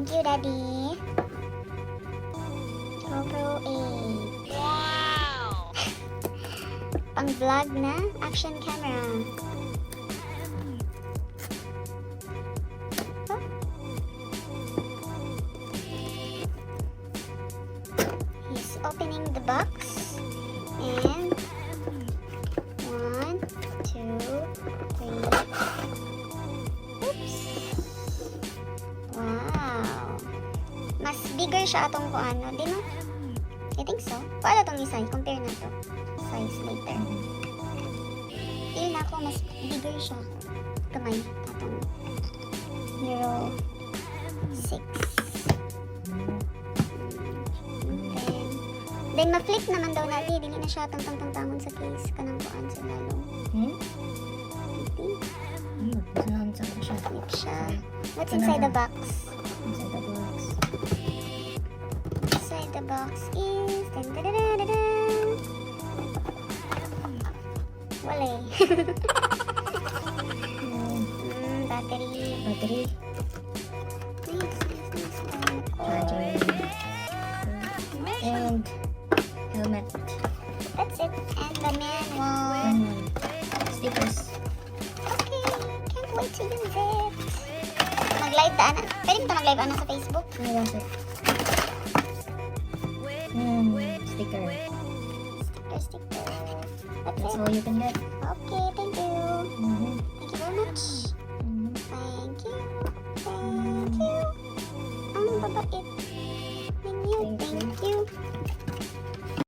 Thank you, Daddy. GoPro 8. Wow! Pang vlog na action camera. Oh. He's opening the box. And 1, 2, 3. Oops. Wow. Mas bigger siya atong kung ano, di no? I think so. Paano itong isa? Compare na to. Size later. Feel na ako mas bigger siya. Kamay. Atong Euro 6. Then ma-flip naman daw natin. Dili na siya tangtang-tangtangon sa case. Kanang kuan sa lalong. Flip siya. What's inside the box? Inside the box. Inside the box is... Dun, dun, dun, dun, dun, dun. Wala eh. Battery. Battery. Nice, nice, nice. Charger. And helmet. That's it. And the manual. And stickers. Okay, can't wait to use it. Mag-live ta na. Pwede mo ito mag-live ano sa Facebook? I want it. Sticker. Sticker. That's That's it. all you can get. Okay, thank you. Thank you very much.